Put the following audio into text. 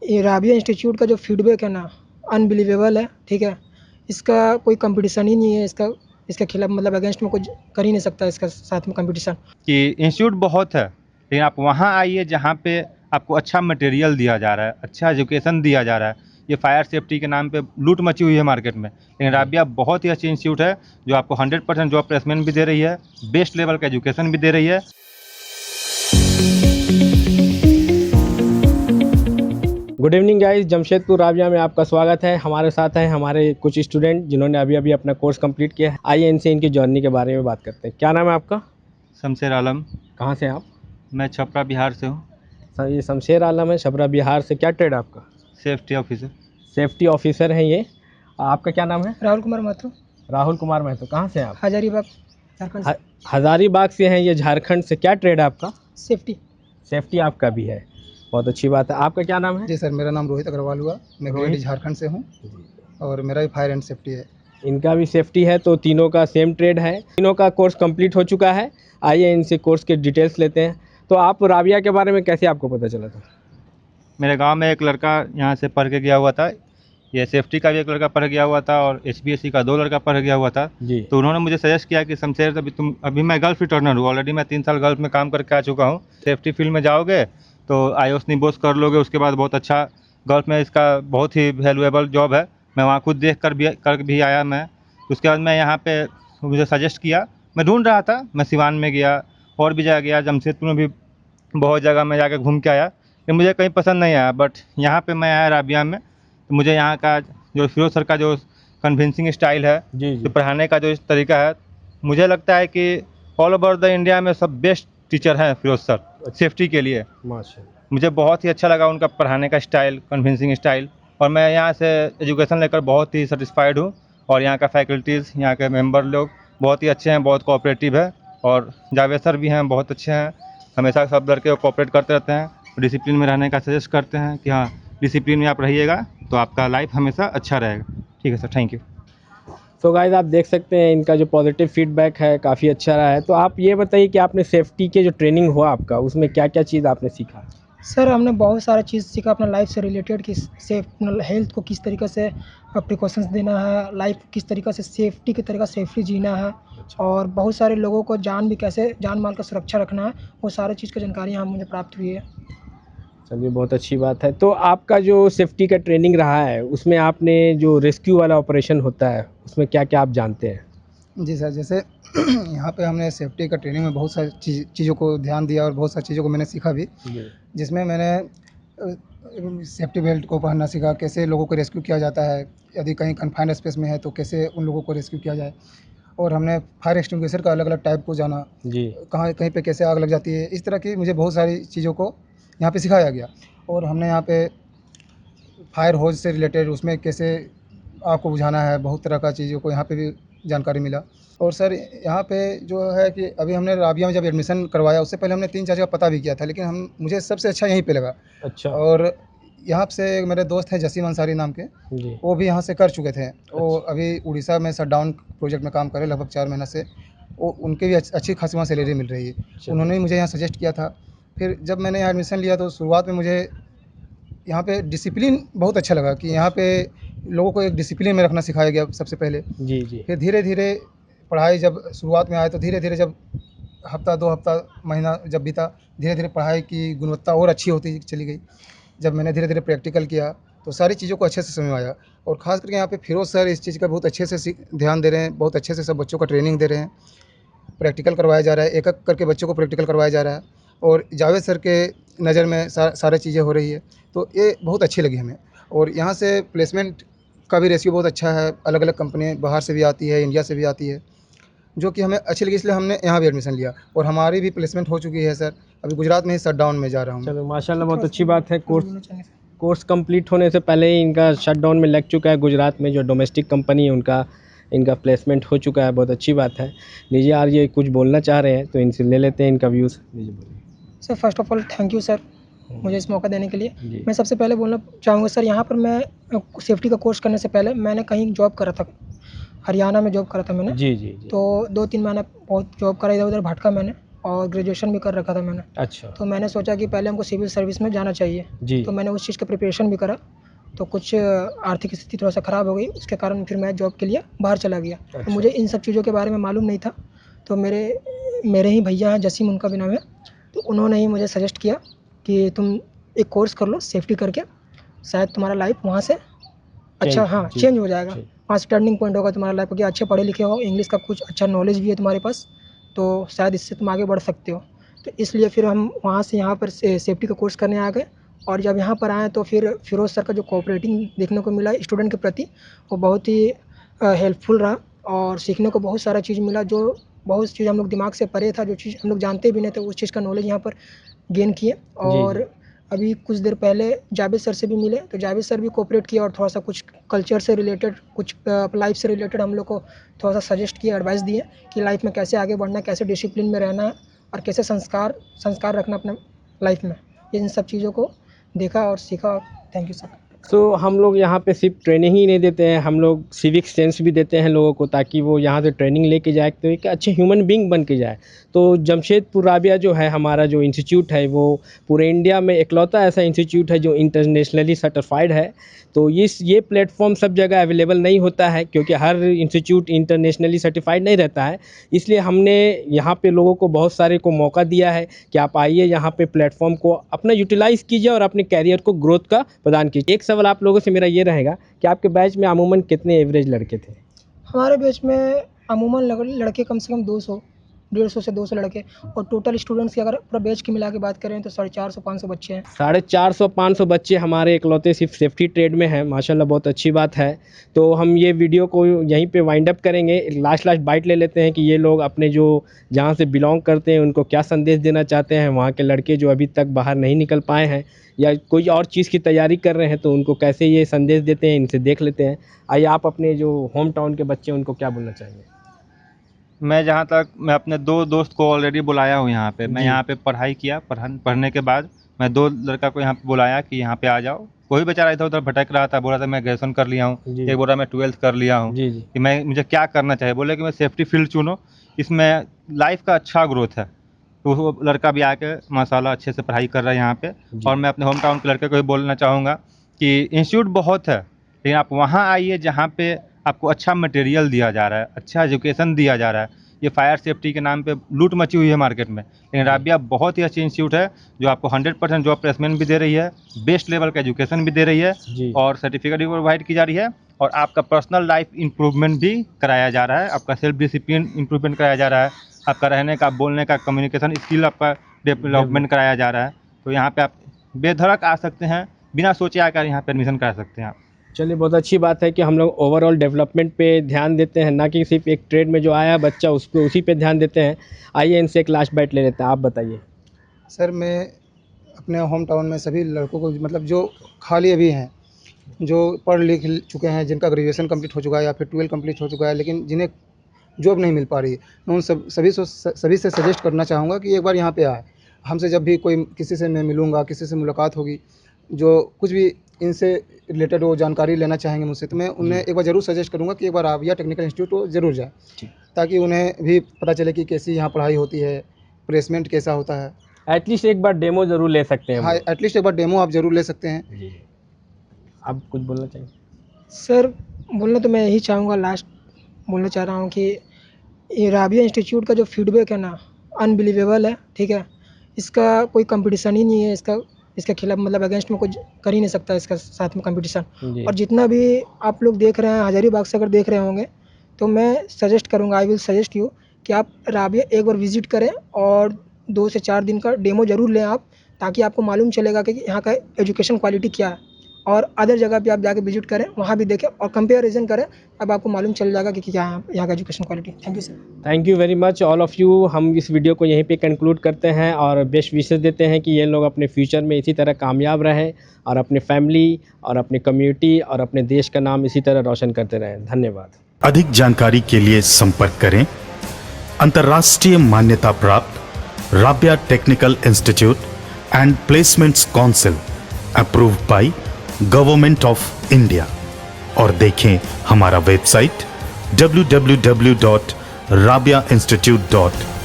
ये राबिया इंस्टीट्यूट का जो फीडबैक है ना, अनबिलीवेबल है, ठीक है। इसका कोई कंपटीशन ही नहीं है, इसके खिलाफ मतलब अगेंस्ट में कुछ कर ही नहीं सकता इसका साथ में कंपटीशन। कि इंस्टीट्यूट बहुत है, लेकिन आप वहाँ आइए जहाँ पे आपको अच्छा मटेरियल दिया जा रहा है, अच्छा एजुकेशन दिया जा रहा है। ये फायर सेफ्टी के नाम पे लूट मची हुई है मार्केट में, लेकिन राबिया बहुत ही अच्छी इंस्टीट्यूट है जो आपको 100% जॉब प्लेसमेंट भी दे रही है, बेस्ट लेवल का एजुकेशन भी दे रही है। Good evening guys, Jamshedpur Rabia में आपका स्वागत है। हमारे साथ हैं हमारे कुछ स्टूडेंट जिन्होंने अभी अभी अपना कोर्स कंप्लीट किया है। आइए इनसे इनकी जर्नी के बारे में बात करते हैं। क्या नाम है आपका? शमशेर आलम। कहाँ से हैं आप? मैं छपरा बिहार से हूँ। सर, ये शमशेर आलम है, छपरा बिहार से। क्या ट्रेड है आपका? Safety officer. सेफ्टी ऑफिसर हैं ये। आपका क्या नाम है? राहुल कुमार महतो। राहुल कुमार महतो। कहाँ से हैं आप? हजारीबाग, झारखंड से। हजारीबाग से हैं ये, झारखंड से। क्या ट्रेड है आपका? सेफ्टी। सेफ्टी आपका भी है, बहुत अच्छी बात है। आपका क्या नाम है? जी सर, मेरा नाम रोहित अग्रवाल हुआ। मैं रोहित? गिरिडीह झारखंड से हूँ और मेरा भी फायर एंड सेफ्टी है। इनका भी सेफ्टी है, तो तीनों का सेम ट्रेड है। तीनों का कोर्स कंप्लीट हो चुका है। आइए इनसे कोर्स के डिटेल्स लेते हैं। तो आप राबिया के बारे में कैसे आपको पता चला था? मेरे गांव में एक लड़का यहाँ से पढ़ के गया हुआ था। ये सेफ्टी का भी एक लड़का पढ़ गया हुआ था और HPSC का 2 लड़का पढ़ गया हुआ था जी। तो उन्होंने मुझे सजेस्ट किया कि शमशेर, अभी मैं गल्फ रिटर्नर हूँ, ऑलरेडी मैं 3 साल गल्फ में काम करके आ चुका हूँ। सेफ्टी फील्ड में जाओगे तो IOS निबोस कर लोगे, उसके बाद बहुत अच्छा गल्फ में इसका बहुत ही वैल्यूएबल जॉब है। मैं वहाँ खुद देख कर भी आया मैं। उसके बाद मैं यहाँ पे मुझे सजेस्ट किया, मैं ढूंढ रहा था, मैं सिवान में गया और भी जगह गया, जमशेदपुर में भी बहुत जगह मैं जाकर घूम के आया, लेकिन मुझे कहीं पसंद नहीं आया। बट यहाँ पे मैं आया राबिया में, तो मुझे यहाँ का जो फिरोज सर का जो कन्विंसिंग स्टाइल है, जी जो पढ़ाने का जो तरीका है, मुझे लगता है कि ऑल ओवर द इंडिया में सब बेस्ट टीचर हैं फिरोज सर सेफ्टी के लिए। माशाल्लाह। मुझे बहुत ही अच्छा लगा उनका पढ़ाने का स्टाइल, कन्विंसिंग स्टाइल, और मैं यहाँ से एजुकेशन लेकर बहुत ही सेटिस्फाइड हूँ। और यहाँ का फैकल्टीज़, यहाँ के मेंबर लोग बहुत ही अच्छे हैं, बहुत कोऑपरेटिव है। और जावेद सर भी हैं, बहुत अच्छे हैं, हमेशा सब लड़के कोऑपरेट करते रहते हैं, डिसिप्लिन में रहने का सजेस्ट करते हैं कि हाँ, डिसिप्लिन में आप रहिएगा तो आपका लाइफ हमेशा अच्छा रहेगा। ठीक है सर, थैंक यू। तो गाइस, आप देख सकते हैं इनका जो पॉजिटिव फीडबैक है काफ़ी अच्छा रहा है। तो आप ये बताइए कि आपने सेफ्टी के जो ट्रेनिंग हुआ आपका, उसमें क्या क्या चीज़ आपने सीखा? सर, हमने बहुत सारा चीज़ सीखा अपना लाइफ से रिलेटेड कि सेफ हेल्थ को किस तरीक़े से प्रिकॉशंस देना है, लाइफ किस तरीक़े से सेफ्टी की तरीक़ा सेफली जीना है, और बहुत सारे लोगों को जान माल का सुरक्षा रखना है, वो सारे चीज़ की जानकारी यहाँ मुझे प्राप्त हुई है। चलिए, बहुत अच्छी बात है। तो आपका जो सेफ्टी का ट्रेनिंग रहा है, उसमें आपने जो रेस्क्यू वाला ऑपरेशन होता है, उसमें क्या क्या आप जानते हैं? जी सर, जैसे यहाँ पे हमने सेफ्टी का ट्रेनिंग में बहुत सारी चीज़ों को ध्यान दिया और बहुत सारी चीज़ों को मैंने सीखा भी, जिसमें मैंने सेफ्टी बेल्ट को पहनना सीखा, कैसे लोगों को रेस्क्यू किया जाता है, यदि कहीं कन्फाइंड स्पेस में है तो कैसे उन लोगों को रेस्क्यू किया जाए। और हमने फायर एक्सटिंग्विशर का अलग अलग टाइप को जाना, जी। कहाँ कहीं पे कैसे आग लग जाती है, इस तरह की मुझे बहुत सारी चीज़ों को यहाँ पे सिखाया गया। और हमने यहाँ पे फायर होज से रिलेटेड उसमें कैसे आग को बुझाना है, बहुत तरह का चीज़ों को यहाँ पे भी जानकारी मिला। और सर, यहाँ पे जो है कि अभी हमने राबिया में जब एडमिशन करवाया, उससे पहले हमने 3-4 जगह पता भी किया था, लेकिन मुझे सबसे अच्छा यहीं पे लगा। अच्छा। और यहाँ से मेरे दोस्त हैं जसीम अंसारी नाम के, जी। वो भी यहाँ से कर चुके थे। वो अभी उड़ीसा में शटडाउन प्रोजेक्ट में काम कर रहे हैं लगभग 4 महीना से। वो उनके भी अच्छी खासी वहाँ सैलरी मिल रही है। उन्होंने ही मुझे यहाँ सजेस्ट किया था। फिर जब मैंने यहाँ एडमिशन लिया तो शुरुआत में मुझे यहाँ पे डिसिप्लिन बहुत अच्छा लगा कि यहाँ पे लोगों को एक डिसिप्लिन में रखना सिखाया गया सबसे पहले। जी जी। फिर धीरे धीरे पढ़ाई जब शुरुआत में आए तो धीरे धीरे जब हफ्ता 2 हफ्ता महीना जब बीता, धीरे धीरे पढ़ाई की गुणवत्ता और अच्छी होती चली गई। जब मैंने धीरे धीरे प्रैक्टिकल किया तो सारी चीज़ों को अच्छे से समझ में आया। और ख़ास करके यहाँ पे फिरोज सर इस चीज़ का बहुत अच्छे से ध्यान दे रहे हैं, बहुत अच्छे से सब बच्चों का ट्रेनिंग दे रहे हैं, प्रैक्टिकल करवाया जा रहा है, एक एक करके बच्चों को प्रैक्टिकल करवाया जा रहा है। और जावेद सर के नज़र में सारी चीज़ें हो रही है, तो ये बहुत अच्छी लगी हमें। और यहाँ से प्लेसमेंट का भी रेशियो बहुत अच्छा है, अलग अलग कंपनियाँ बाहर से भी आती है, इंडिया से भी आती है, जो कि हमें अच्छी लगी, इसलिए हमने यहाँ भी एडमिशन लिया। और हमारी भी प्लेसमेंट हो चुकी है सर, अभी गुजरात में ही शटडाउन में जा रहा हूँ। चलो, माशाल्लाह, बहुत अच्छी बात है। कोर्स कंप्लीट होने से पहले ही इनका शटडाउन में लग चुका है गुजरात में, जो डोमेस्टिक कंपनी है उनका, इनका प्लेसमेंट हो चुका है। बहुत अच्छी बात है। लीजिए, यार ये कुछ बोलना चाह रहे हैं तो इनसे ले लेते हैं इनका व्यूज़। लीजिए, बोलिए। Sir, first of all thank you sir, मुझे इस मौका देने के लिए। मैं सबसे पहले बोलना चाहूँगा सर, यहाँ पर मैं सेफ्टी का कोर्स करने से पहले मैंने कहीं जॉब करा था, हरियाणा में जॉब करा था मैंने। जी जी जी। तो 2-3 महीना बहुत जॉब करा इधर उधर भटका मैंने। और ग्रेजुएशन भी कर रखा था मैंने। अच्छा तो मैंने सोचा कि पहले हमको सिविल सर्विस में जाना चाहिए, जी। तो मैंने उस चीज़ का प्रिपरेशन भी करा। तो कुछ आर्थिक स्थिति थोड़ा सा ख़राब हो गई, उसके कारण फिर मैं जॉब के लिए बाहर चला गया। अच्छा। तो मुझे इन सब चीज़ों के बारे में मालूम नहीं था। तो मेरे ही भैया हैं, जसीम उनका भी नाम है, तो उन्होंने ही मुझे सजेस्ट किया कि तुम एक कोर्स कर लो सेफ्टी करके, शायद तुम्हारा लाइफ वहाँ से अच्छा चेंज हो जाएगा। वहाँ से टर्निंग पॉइंट होगा तुम्हारा लाइफ, क्योंकि अच्छे पढ़े लिखे हो, इंग्लिश का कुछ अच्छा नॉलेज भी है तुम्हारे पास, तो शायद इससे तुम आगे बढ़ सकते हो। तो इसलिए फिर हम वहाँ से यहाँ पर सेफ्टी का कोर्स करने आ गए। और जब यहाँ पर आए तो फिर फिरोज़ सर का जो कोऑपरेटिंग देखने को मिला स्टूडेंट के प्रति, वो बहुत ही हेल्पफुल रहा और सीखने को बहुत सारा चीज़ मिला। जो बहुत चीज़ हम लोग दिमाग से परे था, जो चीज़ हम लोग जानते भी नहीं थे, उस चीज़ का नॉलेज यहाँ पर गेन किए। और अभी कुछ देर पहले जावेद सर से भी मिले, तो जावेद सर भी कोऑपरेट किया और थोड़ा सा कुछ कल्चर से रिलेटेड, कुछ लाइफ से रिलेटेड हम लोग को थोड़ा सा सजेस्ट किया, एडवाइस दिए कि लाइफ में कैसे आगे बढ़ना है, कैसे डिसिप्लिन में रहना है और कैसे संस्कार रखना अपने लाइफ में। इन सब चीज़ों को देखा और सीखा। Thank you sir. तो हम लोग यहाँ पे सिर्फ ट्रेनिंग ही नहीं देते हैं, हम लोग सिविक सेंस भी देते हैं लोगों को, ताकि वो यहाँ से ट्रेनिंग लेके जाए तो एक अच्छे ह्यूमन बीइंग बन के जाए। तो जमशेदपुर राबिया जो है हमारा जो इंस्टीट्यूट है, वो पूरे इंडिया में इकलौता ऐसा इंस्टीट्यूट है जो इंटरनेशनली सर्टिफाइड है। तो ये प्लेटफॉर्म सब जगह अवेलेबल नहीं होता है, क्योंकि हर इंस्टीट्यूट इंटरनेशनली सर्टिफाइड नहीं रहता है। इसलिए हमने यहाँ पे लोगों को बहुत सारे को मौका दिया है कि आप आइए यहाँ पे प्लेटफॉर्म को अपना यूटिलाइज़ कीजिए और अपने कैरियर को ग्रोथ का प्रदान कीजिए। एक सवाल आप लोगों से मेरा ये रहेगा कि आपके बैच में अमूमन कितने एवरेज लड़के थे? हमारे बैच में अमूमन लड़के कम से कम 200, 150 से 200 लड़के, और टोटल स्टूडेंट्स की अगर पूरा बैच की मिला के बात करें तो 450-500 बच्चे हैं। 450-500 बच्चे हमारे इकलौते सिर्फ सेफ्टी ट्रेड में हैं। माशाल्लाह, बहुत अच्छी बात है। तो हम ये वीडियो को यहीं पे वाइंड अप करेंगे। लास्ट बाइट ले लेते हैं कि ये लोग अपने जो जहाँ से बिलोंग करते हैं उनको क्या संदेश देना चाहते हैं। वहाँ के लड़के जो अभी तक बाहर नहीं निकल पाए हैं या कोई और चीज़ की तैयारी कर रहे हैं, तो उनको कैसे ये संदेश देते हैं, इनसे देख लेते हैं। आइए, आप अपने जो होम टाउन के बच्चे उनको क्या बोलना चाहेंगे? मैं अपने 2 दोस्त को ऑलरेडी बुलाया हूँ यहाँ पे। मैं यहाँ पे पढ़ाई किया, पढ़ने के बाद मैं 2 लड़का को यहाँ पे बुलाया कि यहाँ पे आ जाओ। कोई बेचारा इधर उधर भटक रहा था, बोला था मैं ग्रेजुएशन कर लिया हूँ, एक बोला मैं 12th कर लिया हूँ, कि मुझे क्या करना चाहिए। बोले कि मैं सेफ्टी फील्ड चुनो, इसमें लाइफ का अच्छा ग्रोथ है। तो वो लड़का भी आके माशाल्लाह अच्छे से पढ़ाई कर रहा है यहाँ पे। और मैं अपने होम टाउन के लड़के को भी बोलना चाहूँगा कि इंस्टीट्यूट बहुत है, लेकिन आप वहाँ आइए जहाँ पे आपको अच्छा मटेरियल दिया जा रहा है, अच्छा एजुकेशन दिया जा रहा है। ये फायर सेफ्टी के नाम पे लूट मची हुई है मार्केट में, लेकिन राबिया बहुत ही अच्छी इंस्टीट्यूट है जो आपको 100% जॉब प्लेसमेंट भी दे रही है, बेस्ट लेवल का एजुकेशन भी दे रही है और सर्टिफिकेट भी प्रोवाइड की जा रही है, और आपका पर्सनल लाइफ इंप्रूवमेंट भी कराया जा रहा है, आपका सेल्फ डिसिप्लिन इंप्रूवमेंट कराया जा रहा है, आपका रहने का, बोलने का, कम्युनिकेशन स्किल आपका डेवलपमेंट कराया जा रहा है। तो यहाँ पे आप बेधड़क आ सकते हैं, बिना सोचे आकर यहाँ पे एडमिशन करा सकते हैं आप। चलिए, बहुत अच्छी बात है कि हम लोग ओवरऑल डेवलपमेंट पे ध्यान देते हैं, ना कि सिर्फ एक ट्रेड में जो आया बच्चा उसी पे ध्यान देते हैं। आइए, इनसे एक लास्ट बाइट ले लेते हैं। आप बताइए सर। मैं अपने होम टाउन में सभी लड़कों को, मतलब जो खाली अभी हैं, जो पढ़ लिख चुके हैं, जिनका ग्रेजुएशन कंप्लीट हो चुका है या फिर 12 कंप्लीट हो चुका है, लेकिन जिन्हें जॉब नहीं मिल पा रही है, मैं उन सभी से सजेस्ट करना चाहूँगा कि एक बार यहाँ पे आए। हमसे जब भी कोई किसी से मैं मिलूँगा, किसी से मुलाकात होगी, जो कुछ भी इनसे रिलेटेड वो जानकारी लेना चाहेंगे मुझसे, तो मैं उन्हें एक बार ज़रूर सजेस्ट करूँगा कि एक बार राबिया टेक्निकल इंस्टीट्यूट को ज़रूर जाए, ताकि उन्हें भी पता चले कि कैसी यहाँ पढ़ाई होती है, प्लेसमेंट कैसा होता है। एटलीस्ट एक बार डेमो ज़रूर ले सकते हैं। हाँ, एटलीस्ट एक बार डेमो आप ज़रूर ले सकते हैं। आप कुछ बोलना चाहिए? सर, बोलना तो मैं यही चाहूँगा, लास्ट बोलना चाह रहा हूँ कि ये राबिया इंस्टीट्यूट का जो फीडबैक है ना, अनबिलीवेबल है। ठीक है, इसका कोई कंपटीशन ही नहीं है, इसके खिलाफ मतलब अगेंस्ट में कुछ कर ही नहीं सकता इसका साथ में कंपटीशन। और जितना भी आप लोग देख रहे हैं, हजारीबाग से अगर देख रहे होंगे, तो मैं सजेस्ट करूँगा, आई विल सजेस्ट यू कि आप राबिया एक बार विज़िट करें और 2 से 4 दिन का डेमो ज़रूर लें आप, ताकि आपको मालूम चलेगा कि यहाँ का एजुकेशन क्वालिटी क्या है। और अदर जगह पे आप जाके विजिट करें, वहाँ भी देखें और कंपेरिजन करें, अब आपको मालूम चल जाएगा कि क्या है यहाँ का education quality. Thank you sir. Thank you very much all of you. हम इस वीडियो को यहीं पे कंक्लूड करते हैं और बेस्ट विशेस देते हैं कि ये लोग अपने फ्यूचर में इसी तरह कामयाब रहें और अपने फैमिली और अपने कम्युनिटी और अपने देश का नाम इसी तरह रोशन करते रहें। धन्यवाद। अधिक जानकारी के लिए संपर्क करें अंतर्राष्ट्रीय मान्यता प्राप्त Rabia technical institute and placements council approved by government of India, और देखें हमारा वेबसाइट www.rabiainstitute.in।